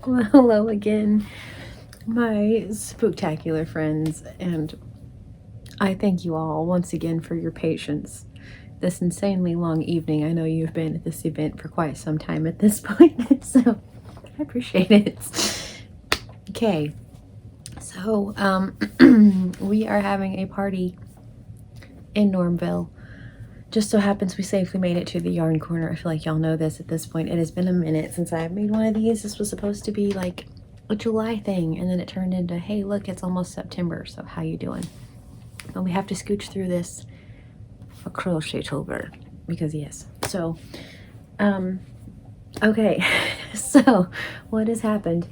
Well, hello again, my spooktacular friends, and I thank you all once again for your patience. This insanely long evening. I know you've been at this event for quite some time at this point, so I appreciate it. Okay, so we are having a party in Gnormville. Just so happens we safely made it to the yarn corner. I feel like y'all know this at this point. It has been a minute since I made one of these. This was supposed to be like a July thing, and then it turned into, hey, look, it's almost September, so how you doing? And we have to scooch through this for Crochet-tober, because yes. So, okay, so what has happened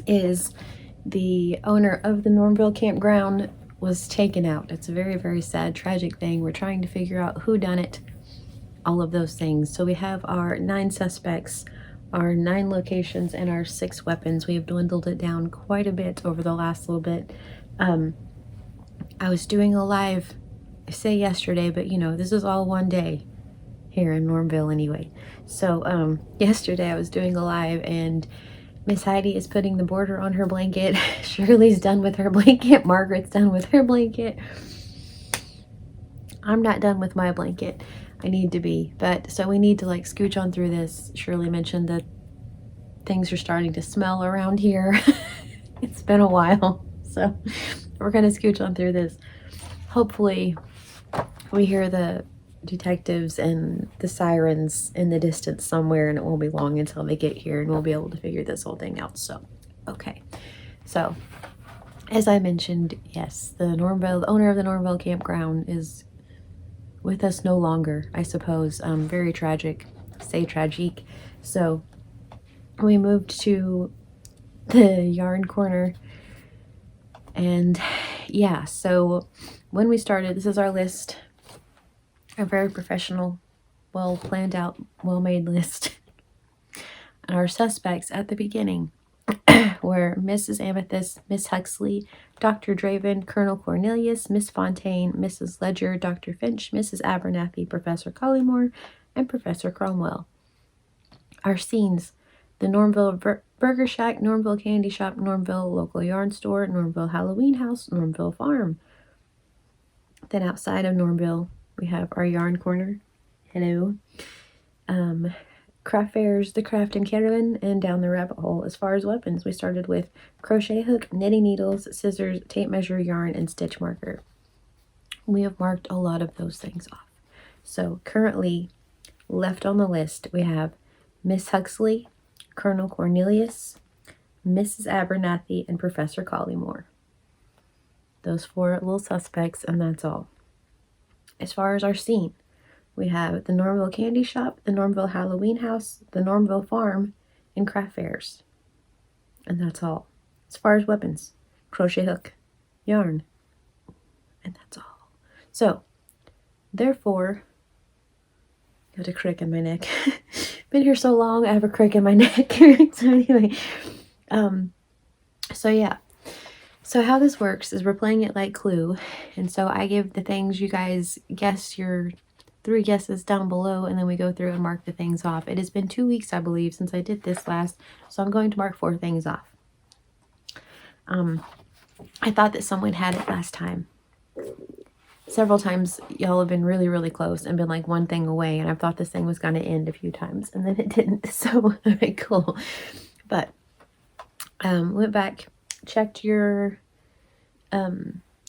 is the owner of the Gnormville campground was taken out. It's a very, very sad, tragic thing. We're trying to figure out who done it, all of those things. So we have our 9 suspects, our 9 locations, and our 6 weapons. We have dwindled it down quite a bit over the last little bit. I was doing a live, I say yesterday, but you know, this is all one day here in Gnormville anyway. So yesterday I was doing a live, and Miss Heidi is putting the border on her blanket. Shirley's done with her blanket. Margaret's done with her blanket. I'm not done with my blanket. I need to be. But so we need to like scooch on through this. Shirley mentioned that things are starting to smell around here. It's been a while. So we're going to scooch on through this. Hopefully we hear the detectives and the sirens in the distance somewhere, and it won't be long until they get here and we'll be able to figure this whole thing out. So okay, so as I mentioned, yes, the owner of the Gnormville campground is with us no longer, I suppose. Very tragic, say tragique. So we moved to the yarn corner, and yeah, so when we started, this is our list. A very professional, well planned out, well made list. And our suspects at the beginning were Mrs. Amethyst, Miss Huxley, Dr. Draven, Colonel Cornelius, Miss Fontaine, Mrs. Ledger, Dr. Finch, Mrs. Abernathy, Professor Collymore, and Professor Cromwell. Our scenes: the Gnormville Burger Shack, Gnormville Candy Shop, Gnormville Local Yarn Store, Gnormville Halloween House, Gnormville Farm. Then outside of Gnormville, we have our yarn corner. Hello. Craft fairs, the craft and caravan, and down the rabbit hole. As far as weapons, we started with crochet hook, knitting needles, scissors, tape measure, yarn, and stitch marker. We have marked a lot of those things off. So currently left on the list, we have Miss Huxley, Colonel Cornelius, Mrs. Abernathy, and Professor Collymore. Those 4 little suspects, and that's all. As far as our scene, we have the Gnormville Candy Shop, the Gnormville Halloween House, the Gnormville Farm, and craft fairs. And that's all. As far as weapons, crochet hook, yarn, and that's all. So, therefore, I got a crick in my neck. Been here so long, I have a crick in my neck. So anyway, so yeah. So how this works is we're playing it like Clue, and so I give the things, you guys guess your 3 guesses down below, and then we go through and mark the things off. It has been 2 weeks, I believe, since I did this last, so I'm going to mark 4 things off. I thought that someone had it last time. Several times y'all have been really, really close and been like 1 thing away, and I thought this thing was going to end a few times, and then it didn't. So, okay, cool. But went back, checked your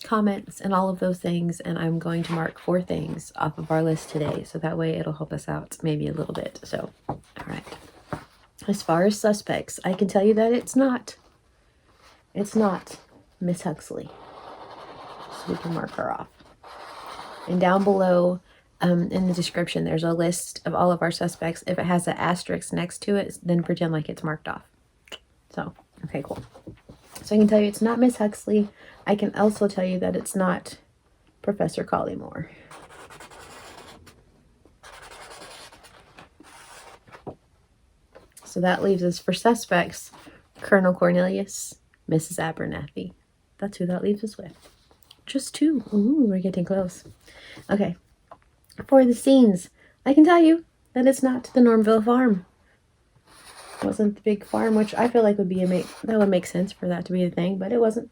comments and all of those things, and I'm going to mark 4 things off of our list today, so that way it'll help us out maybe a little bit. So, all right. As far as suspects, I can tell you that it's not Miss Huxley, so we can mark her off. And down below in the description, there's a list of all of our suspects. If it has an asterisk next to it, then pretend like it's marked off. So, okay, cool. So I can tell you it's not Miss Huxley. I can also tell you that it's not Professor Collymore. So that leaves us for suspects, Colonel Cornelius, Mrs. Abernathy. That's who that leaves us with. Just 2. Ooh, we're getting close. Okay. For the scenes, I can tell you that it's not the Gnormville farm. Wasn't the big farm, which I feel like would be that would make sense for that to be the thing, but it wasn't.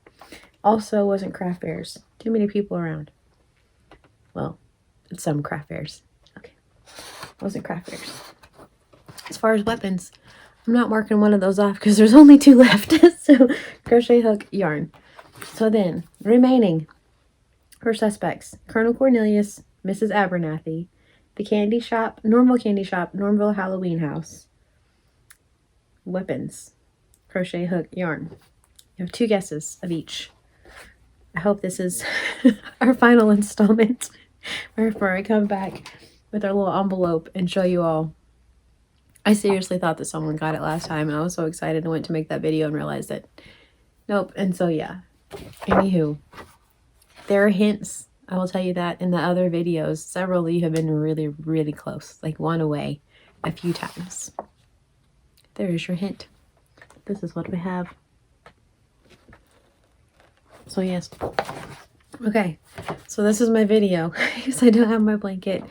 Also wasn't craft fairs. Too many people around. Well, some craft fairs. Okay. Wasn't craft fairs. As far as weapons, I'm not marking one of those off because there's only 2 left. So, crochet hook, yarn. So then, remaining for suspects. Colonel Cornelius, Mrs. Abernathy, the candy shop, Gnormville Candy Shop, Gnormville Halloween House. Weapons. Crochet hook, yarn. You have 2 guesses of each. I hope this is our final installment before I come back with our little envelope and show you all. I seriously thought that someone got it last time, and I was so excited and went to make that video and realized that nope. And so yeah, anywho, there are hints, I will tell you that, in the other videos. Several of you have been really, really close, like one away a few times. There is your hint. This is what we have. So yes. Okay, so this is my video because I don't have my blanket.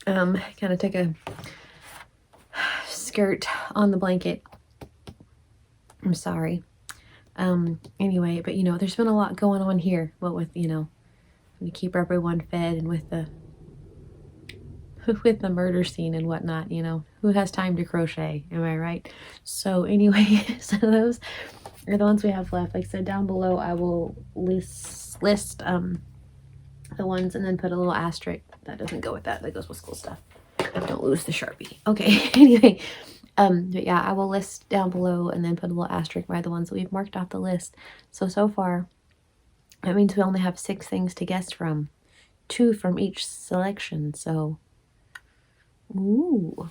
Kind of took a skirt on the blanket. I'm sorry. Anyway, but you know, there's been a lot going on here. What with, you know, to keep everyone fed, and with the murder scene and whatnot, you know, who has time to crochet? Am I right? So anyway, so those are the ones we have left. Like I said, down below I will list the ones and then put a little asterisk. That doesn't go with that. That goes with school stuff. Don't lose the Sharpie. Okay. Anyway, but yeah, I will list down below and then put a little asterisk by the ones that we've marked off the list. So far, that means we only have 6 things to guess from, 2 from each selection. So, ooh.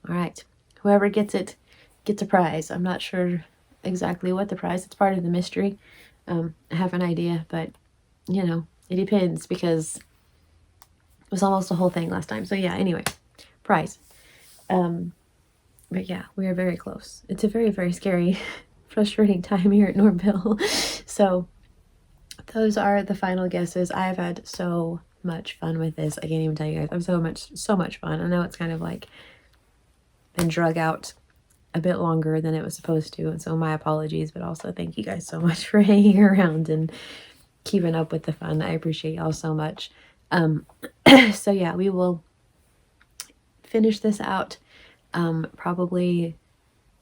All right. Whoever gets it gets a prize. I'm not sure exactly what the prize. It's part of the mystery. I have an idea, but you know, it depends because it was almost the whole thing last time. So yeah, anyway, prize. But yeah, we are very close. It's a very, very scary, frustrating time here at Gnormville. So those are the final guesses. I've had so much fun with this. I can't even tell you guys. I'm so much fun. I know it's kind of like been drug out a bit longer than it was supposed to, and so my apologies, but also thank you guys so much for hanging around and keeping up with the fun. I appreciate y'all so much. So yeah, we will finish this out probably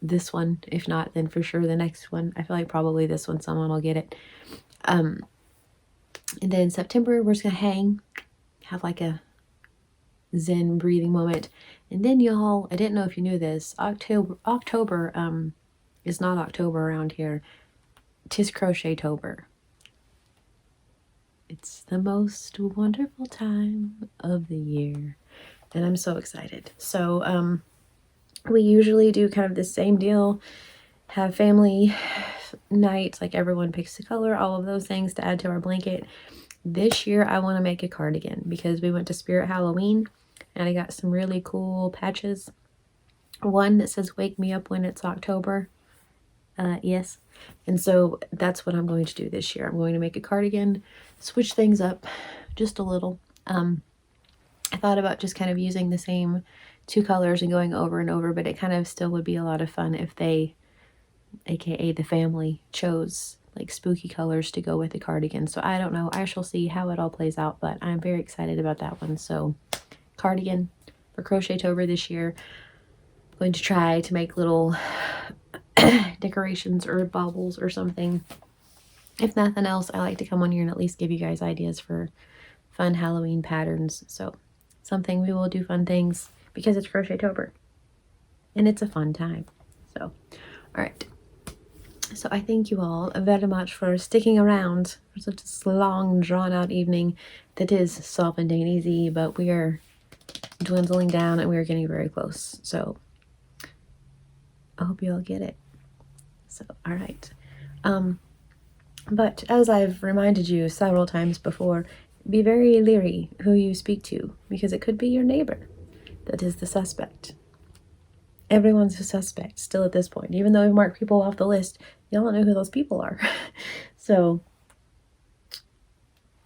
this one. If not, then for sure the next one. I feel like probably this one someone will get it. And then September we're just gonna hang, have like a zen breathing moment. And then y'all, I didn't know if you knew this, October is not October around here. 'Tis Crochet-tober. It's the most wonderful time of the year, and I'm so excited. So we usually do kind of the same deal, have family night, like everyone picks a color, all of those things to add to our blanket. This year I want to make a cardigan because we went to Spirit Halloween and I got some really cool patches. One that says wake me up when it's October. Yes. And so that's what I'm going to do this year. I'm going to make a cardigan, switch things up just a little. I thought about just kind of using the same 2 colors and going over and over, but it kind of still would be a lot of fun if they, aka the family, chose like spooky colors to go with the cardigan. So I don't know. I shall see how it all plays out, but I'm very excited about that one. So cardigan for Crochet-tober this year. I'm going to try to make little decorations or baubles or something. If nothing else, I like to come on here and at least give you guys ideas for fun Halloween patterns. So something, we will do fun things because it's Crochet-tober and it's a fun time. So all right, so I thank you all very much for sticking around for such a long drawn out evening that is Solvin easy, but we are dwindling down and we are getting very close. So I hope you all get it. So, all right. But as I've reminded you several times before, be very leery who you speak to, because it could be your neighbor that is the suspect. Everyone's a suspect still at this point. Even though we mark people off the list, y'all don't know who those people are. So,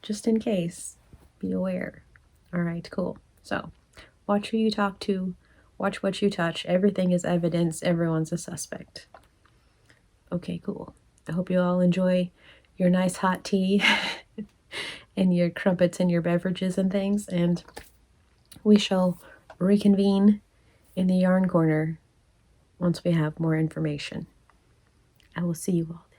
just in case, be aware. All right, cool. So, watch who you talk to, Watch what you touch. Everything is evidence. Everyone's a suspect. Okay, cool. I hope you all enjoy your nice hot tea and your crumpets and your beverages and things. And we shall reconvene in the yarn corner once we have more information. I will see you all.